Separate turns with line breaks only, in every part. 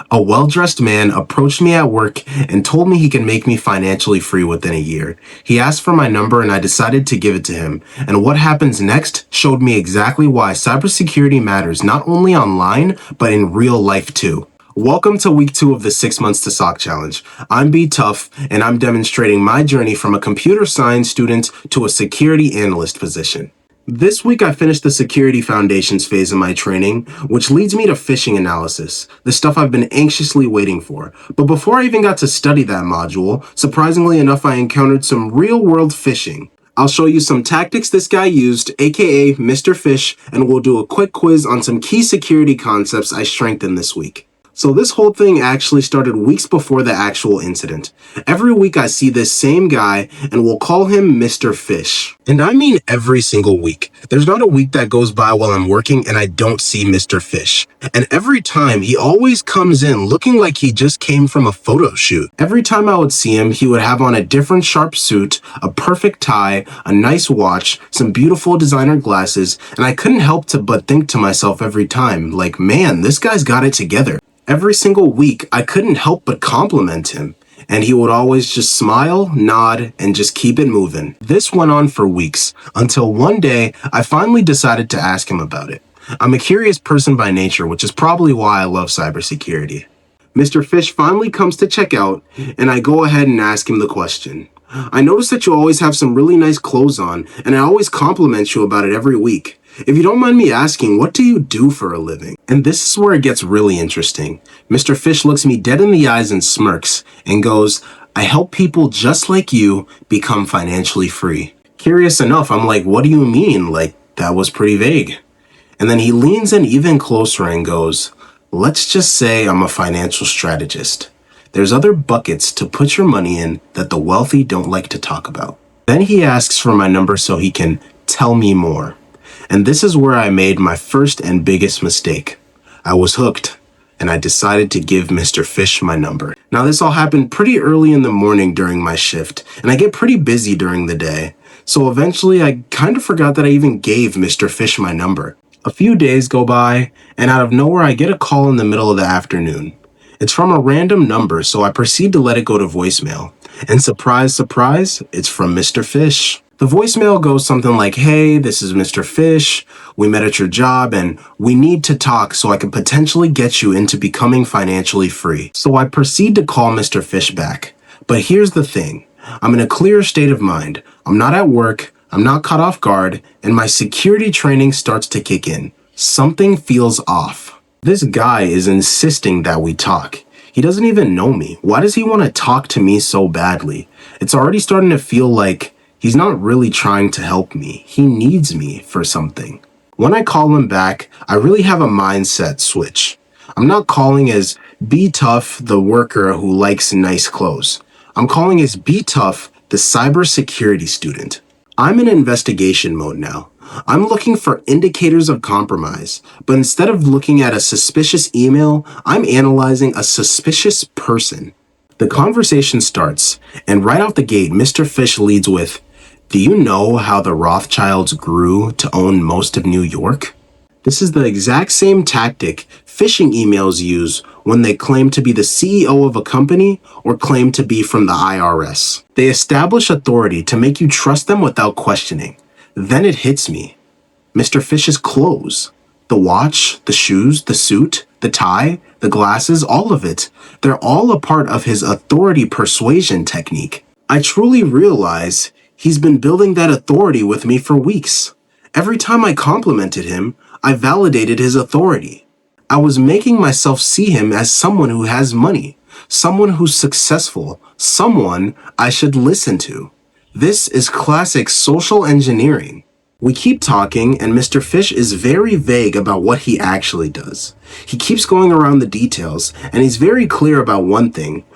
A well-dressed man approached me at work and told me he can make me financially free within a year. He asked for my number and I decided to give it to him. And what happens next showed me exactly why cybersecurity matters not only online, but in real life too. Welcome to week 2 of the 6 months to SOC challenge. I'm BTuff and I'm demonstrating my journey from a computer science student to a security analyst position. This week I finished the security foundations phase of my training, which leads me to phishing analysis, the stuff I've been anxiously waiting for. But before I even got to study that module, surprisingly enough I encountered some real-world phishing. I'll show you some tactics this guy used, aka Mr. Phish, and we'll do a quick quiz on some key security concepts I strengthened this week. So this whole thing actually started weeks before the actual incident. Every week I see this same guy and we'll call him Mr. Phish. And I mean every single week. There's not a week that goes by while I'm working and I don't see Mr. Phish. And every time he always comes in looking like he just came from a photo shoot. Every time I would see him, he would have on a different sharp suit, a perfect tie, a nice watch, some beautiful designer glasses, and I couldn't help but think to myself every time, like, man, this guy's got it together. Every single week, I couldn't help but compliment him, and he would always just smile, nod, and just keep it moving. This went on for weeks, until one day, I finally decided to ask him about it. I'm a curious person by nature, which is probably why I love cybersecurity. Mr. Phish finally comes to check out, and I go ahead and ask him the question. I notice that you always have some really nice clothes on, and I always compliment you about it every week. If you don't mind me asking, what do you do for a living? And this is where it gets really interesting. Mr. Phish looks me dead in the eyes and smirks and goes, I help people just like you become financially free. Curious enough, I'm like, what do you mean? Like, that was pretty vague. And then he leans in even closer and goes, let's just say I'm a financial strategist. There's other buckets to put your money in that the wealthy don't like to talk about. Then he asks for my number so he can tell me more. And this is where I made my first and biggest mistake. I was hooked, and I decided to give Mr. Phish my number. Now this all happened pretty early in the morning during my shift, and I get pretty busy during the day. So eventually I kind of forgot that I even gave Mr. Phish my number. A few days go by, and out of nowhere I get a call in the middle of the afternoon. It's from a random number, so I proceed to let it go to voicemail. And surprise, surprise, it's from Mr. Phish. The voicemail goes something like, hey, this is Mr. Phish. We met at your job and we need to talk so I can potentially get you into becoming financially free. So I proceed to call Mr. Phish back. But here's the thing. I'm in a clear state of mind. I'm not at work. I'm not caught off guard. And my security training starts to kick in. Something feels off. This guy is insisting that we talk. He doesn't even know me. Why does he want to talk to me so badly? It's already starting to feel like he's not really trying to help me. He needs me for something. When I call him back, I really have a mindset switch. I'm not calling as BTuff, the worker who likes nice clothes. I'm calling as BTuff, the cybersecurity student. I'm in investigation mode now. I'm looking for indicators of compromise, but instead of looking at a suspicious email, I'm analyzing a suspicious person. The conversation starts, and right out the gate, Mr. Phish leads with, do you know how the Rothschilds grew to own most of New York? This is the exact same tactic phishing emails use when they claim to be the CEO of a company or claim to be from the IRS. They establish authority to make you trust them without questioning. Then it hits me. Mr. Phish's clothes, the watch, the shoes, the suit, the tie, the glasses, all of it, they're all a part of his authority persuasion technique. I truly realize he's been building that authority with me for weeks. Every time I complimented him, I validated his authority. I was making myself see him as someone who has money, someone who's successful, someone I should listen to. This is classic social engineering. We keep talking, and Mr. Phish is very vague about what he actually does. He keeps going around the details, and he's very clear about one thing.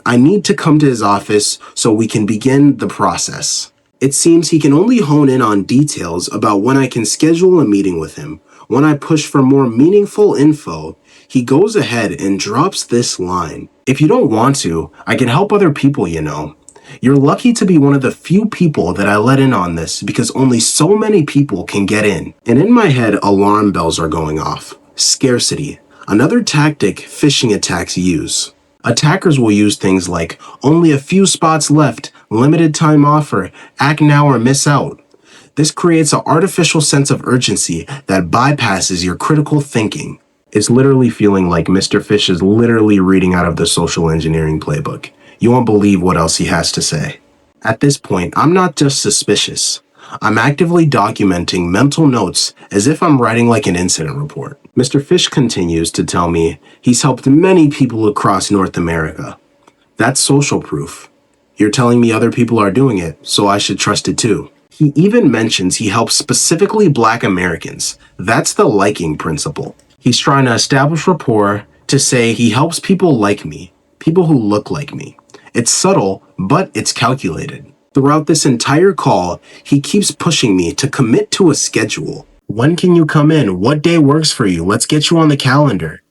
I need to come to his office so we can begin the process. It seems he can only hone in on details about when I can schedule a meeting with him. When I push for more meaningful info, he goes ahead and drops this line. If you don't want to, I can help other people, you know. You're lucky to be one of the few people that I let in on this because only so many people can get in. And in my head, alarm bells are going off. Scarcity. Another tactic phishing attacks use. Attackers will use things like only a few spots left, limited time offer, act now or miss out. This creates an artificial sense of urgency that bypasses your critical thinking. It's literally feeling like Mr. Phish is literally reading out of the social engineering playbook. You won't believe what else he has to say. At this point, I'm not just suspicious. I'm actively documenting mental notes as if I'm writing like an incident report. Mr. Phish continues to tell me he's helped many people across North America. That's social proof. You're telling me other people are doing it, so I should trust it too. He even mentions he helps specifically Black Americans. That's the liking principle. He's trying to establish rapport to say he helps people like me, people who look like me. It's subtle, but it's calculated. Throughout this entire call, he keeps pushing me to commit to a schedule. When can you come in? What day works for you? Let's get you on the calendar.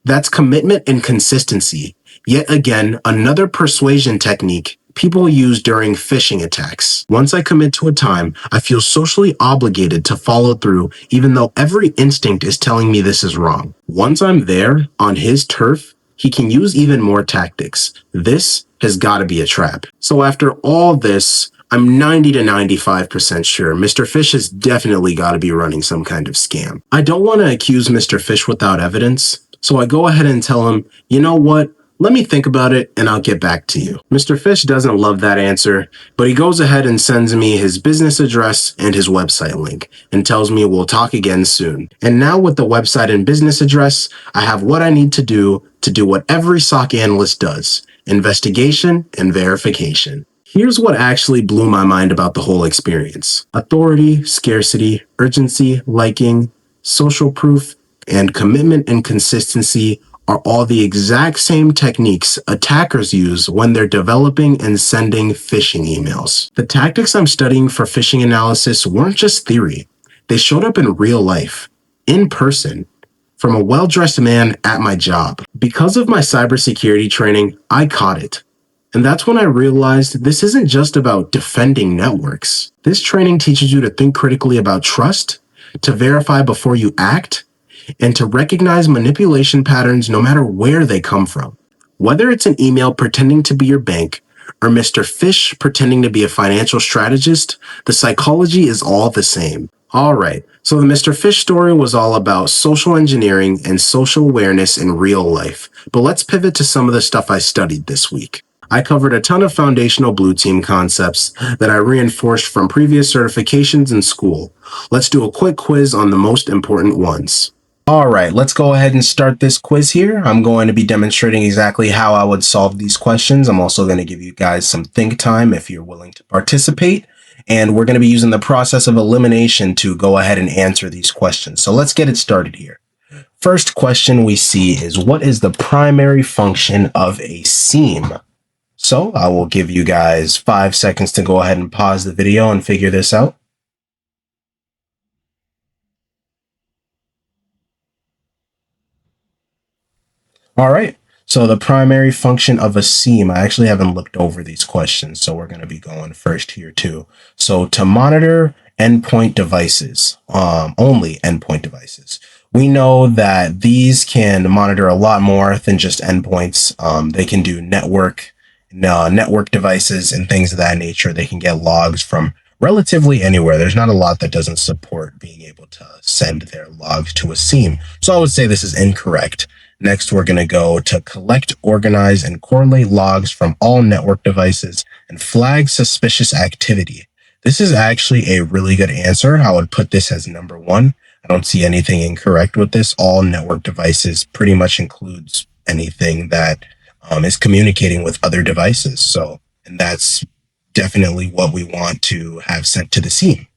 That's commitment and consistency. Yet again, another persuasion technique people use during phishing attacks. Once I commit to a time, I feel socially obligated to follow through, even though every instinct is telling me this is wrong. Once I'm there, on his turf, he can use even more tactics. This has got to be a trap. So after all this, I'm 90 to 95% sure Mr. Phish has definitely got to be running some kind of scam. I don't want to accuse Mr. Phish without evidence, so I go ahead and tell him, you know what? Let me think about it and I'll get back to you. Mr. Phish doesn't love that answer, but he goes ahead and sends me his business address and his website link and tells me we'll talk again soon. And now with the website and business address, I have what I need to do what every SOC analyst does: investigation and verification. Here's what actually blew my mind about the whole experience. Authority, scarcity, urgency, liking, social proof, and commitment and consistency are all the exact same techniques attackers use when they're developing and sending phishing emails. The tactics I'm studying for phishing analysis weren't just theory. They showed up in real life, in person, from a well-dressed man at my job. Because of my cybersecurity training, I caught it. And that's when I realized this isn't just about defending networks. This training teaches you to think critically about trust, to verify before you act, and to recognize manipulation patterns no matter where they come from. Whether it's an email pretending to be your bank or Mr. Phish pretending to be a financial strategist, the psychology is all the same. All right, so the Mr. Phish story was all about social engineering and social awareness in real life. But let's pivot to some of the stuff I studied this week. I covered a ton of foundational blue team concepts that I reinforced from previous certifications in school. Let's do a quick quiz on the most important ones. All right, let's go ahead and start this quiz here. I'm going to be demonstrating exactly how I would solve these questions. I'm also going to give you guys some think time if you're willing to participate. And we're going to be using the process of elimination to go ahead and answer these questions. So let's get it started here. First question we see is, what is the primary function of a seam? So I will give you guys 5 seconds to go ahead and pause the video and figure this out. All right, so the primary function of a seam, I actually haven't looked over these questions, so we're going to be going first here too. So to monitor endpoint devices, only endpoint devices. We know that these can monitor a lot more than just endpoints. They can do network devices and things of that nature. They can get logs from relatively anywhere. There's not a lot that doesn't support being able to send their logs to a seam. So I would say this is incorrect. Next, we're going to go to collect, organize, and correlate logs from all network devices and flag suspicious activity. This is actually a really good answer. I would put this as number 1. I don't see anything incorrect with this. All network devices pretty much includes anything that is communicating with other devices. So, and that's definitely what we want to have sent to the seam.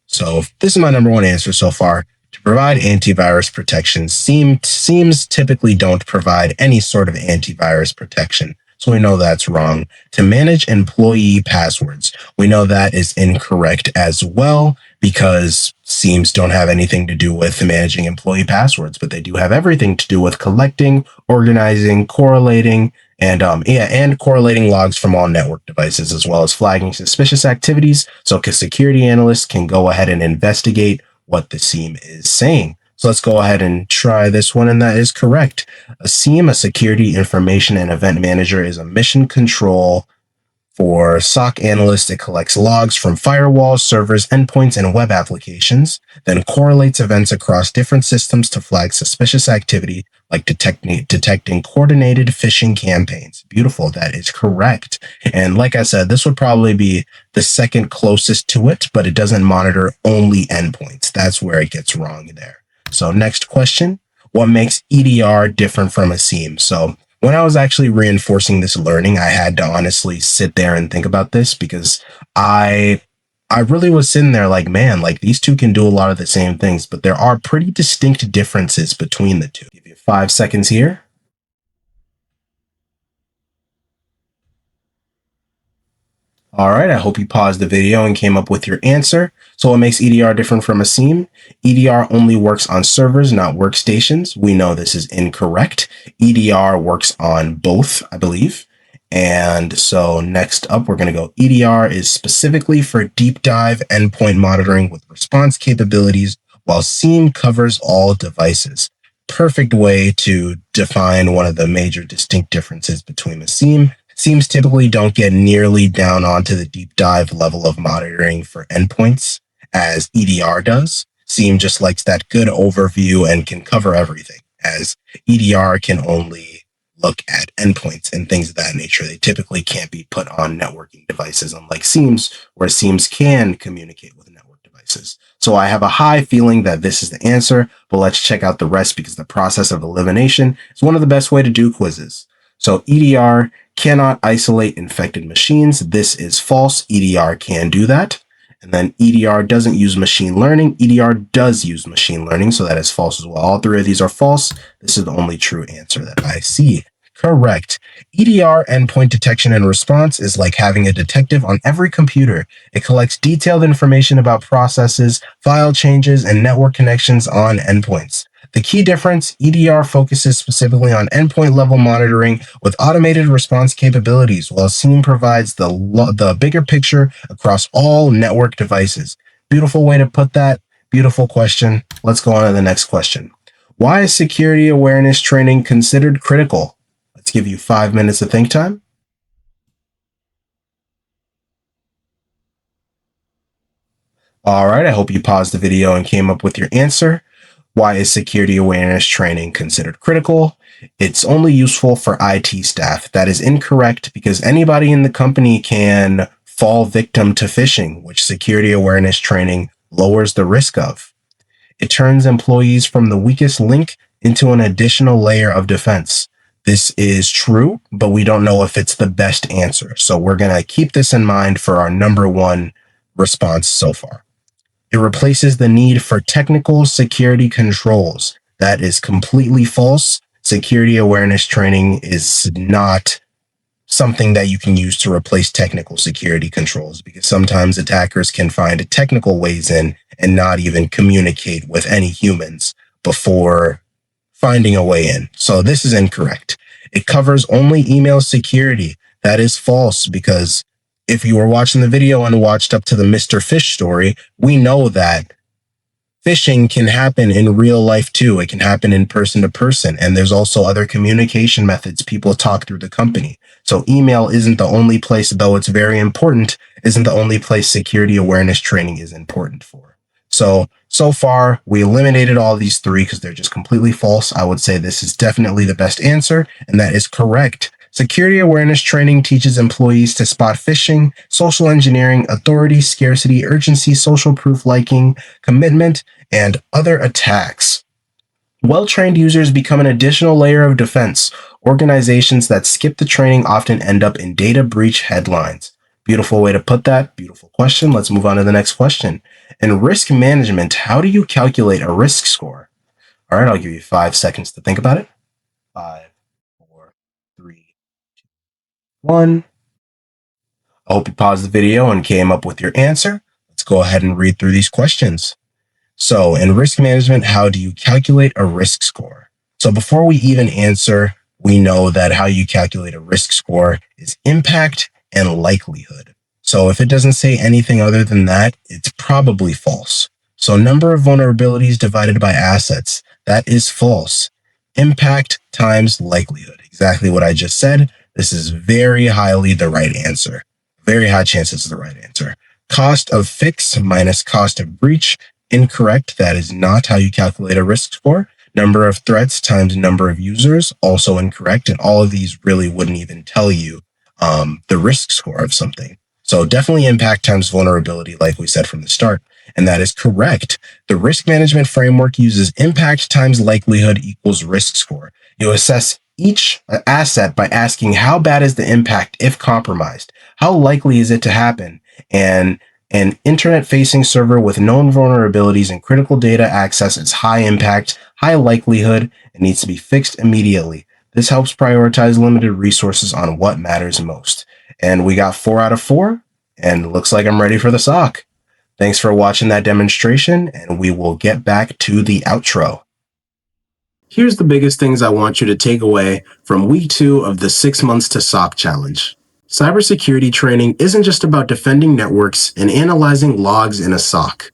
So this is my number 1 answer so far. To provide antivirus protection, seams typically don't provide any sort of antivirus protection. So we know that's wrong. To manage employee passwords, we know that is incorrect as well, because seams don't have anything to do with managing employee passwords, but they do have everything to do with collecting, organizing, correlating, and correlating logs from all network devices, as well as flagging suspicious activities. So security analysts can go ahead and investigate what the seam is saying. So let's go ahead and try this one, and that is correct. A SIEM, a security information and event manager, is a mission control for SOC Analyst. It collects logs from firewalls, servers, endpoints, and web applications, then correlates events across different systems to flag suspicious activity, like detecting coordinated phishing campaigns. Beautiful. That is correct. And like I said, this would probably be the second closest to it, but it doesn't monitor only endpoints. That's where it gets wrong there. So next question, what makes EDR different from a SIEM? So when I was actually reinforcing this learning, I had to honestly sit there and think about this, because I really was sitting there like, man, like these two can do a lot of the same things, but there are pretty distinct differences between the two. I'll give you 5 seconds here. All right, I hope you paused the video and came up with your answer. So what makes EDR different from a SIEM? EDR only works on servers, not workstations. We know this is incorrect. EDR works on both, I believe. And so next up, we're going to go EDR is specifically for deep dive endpoint monitoring with response capabilities, while SIEM covers all devices. Perfect way to define one of the major distinct differences between a SIEM. SIEMs typically don't get nearly down onto the deep dive level of monitoring for endpoints as EDR does. SIEM just likes that good overview and can cover everything, as EDR can only look at endpoints and things of that nature. They typically can't be put on networking devices, unlike SIEMs, where SIEMs can communicate with network devices. So I have a high feeling that this is the answer, but let's check out the rest, because the process of elimination is one of the best way to do quizzes. So EDR cannot isolate infected machines. This is false. EDR can do that. And then EDR doesn't use machine learning. EDR does use machine learning, so that is false as well. All three of these are false. This is the only true answer that I see. Correct. EDR, endpoint detection and response, is like having a detective on every computer. It collects detailed information about processes, file changes, and network connections on endpoints. The key difference, EDR focuses specifically on endpoint level monitoring with automated response capabilities, while SIEM provides the bigger picture across all network devices. Beautiful way to put that. Beautiful question. Let's go on to the next question. Why is security awareness training considered critical? Let's give you 5 minutes of think time. All right, I hope you paused the video and came up with your answer. Why is security awareness training considered critical? It's only useful for IT staff. That is incorrect, because anybody in the company can fall victim to phishing, which security awareness training lowers the risk of. It turns employees from the weakest link into an additional layer of defense. This is true, but we don't know if it's the best answer. So we're going to keep this in mind for our number one response so far. It replaces the need for technical security controls. That is completely false. Security awareness training is not something that you can use to replace technical security controls, because sometimes attackers can find technical ways in and not even communicate with any humans before finding a way in. So this is incorrect. It covers only email security. That is false, because if you were watching the video and watched up to the Mr. Phish story, we know that phishing can happen in real life too. It can happen in person to person. And there's also other communication methods people talk through the company. So email isn't the only place, though it's very important, isn't the only place security awareness training is important for. So far, we eliminated all these three because they're just completely false. I would say this is definitely the best answer, and that is correct. Security awareness training teaches employees to spot phishing, social engineering, authority, scarcity, urgency, social proof liking, commitment, and other attacks. Well-trained users become an additional layer of defense. Organizations that skip the training often end up in data breach headlines. Beautiful way to put that. Beautiful question. Let's move on to the next question. In risk management, how do you calculate a risk score? All right, I'll give you 5 seconds to think about it. 5, 4, 3, 2, 1. I hope you paused the video and came up with your answer. Let's go ahead and read through these questions. So in risk management, how do you calculate a risk score? So before we even answer, we know that how you calculate a risk score is impact and likelihood. So if it doesn't say anything other than that, it's probably false. So number of vulnerabilities divided by assets. That is false. Impact times likelihood. Exactly what I just said. This is very highly the right answer. Very high chance it's the right answer. Cost of fix minus cost of breach. Incorrect. That is not how you calculate a risk score. Number of threats times number of users. Also incorrect. And all of these really wouldn't even tell you the risk score of something. So definitely impact times vulnerability, like we said from the start. And that is correct. The risk management framework uses impact times likelihood equals risk score. You assess each asset by asking how bad is the impact if compromised? How likely is it to happen? And an internet-facing server with known vulnerabilities and critical data access is high impact, high likelihood, and needs to be fixed immediately. This helps prioritize limited resources on what matters most. And we got 4 out of 4, and looks like I'm ready for the SOC. Thanks for watching that demonstration, and we will get back to the outro. Here's the biggest things I want you to take away from week 2 of the 6 months to SOC challenge. Cybersecurity training isn't just about defending networks and analyzing logs in a SOC.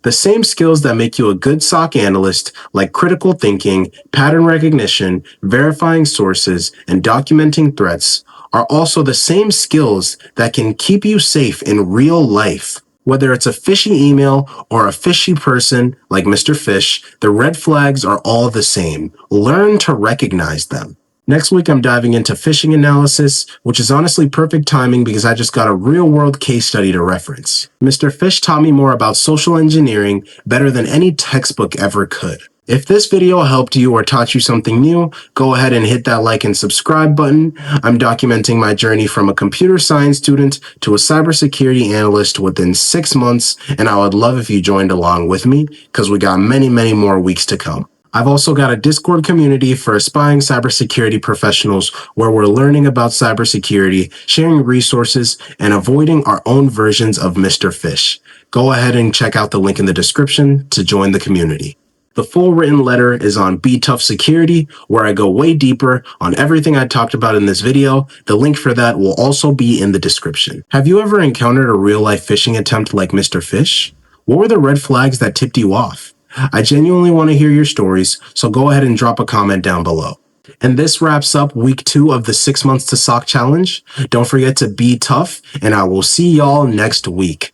The same skills that make you a good SOC analyst, like critical thinking, pattern recognition, verifying sources, and documenting threats, are also the same skills that can keep you safe in real life. Whether it's a fishy email or a fishy person like Mr. Phish, the red flags are all the same. Learn to recognize them. Next week, I'm diving into phishing analysis, which is honestly perfect timing because I just got a real-world case study to reference. Mr. Phish taught me more about social engineering better than any textbook ever could. If this video helped you or taught you something new, go ahead and hit that like and subscribe button. I'm documenting my journey from a computer science student to a cybersecurity analyst within 6 months, and I would love if you joined along with me because we got many, many more weeks to come. I've also got a Discord community for aspiring cybersecurity professionals where we're learning about cybersecurity, sharing resources, and avoiding our own versions of Mr. Phish. Go ahead and check out the link in the description to join the community. The full written letter is on BTuff Security, where I go way deeper on everything I talked about in this video. The link for that will also be in the description. Have you ever encountered a real-life phishing attempt like Mr. Phish? What were the red flags that tipped you off? I genuinely want to hear your stories, so go ahead and drop a comment down below. And this wraps up week 2 of the 6 months to SOC challenge. Don't forget to be tough, and I will see y'all next week.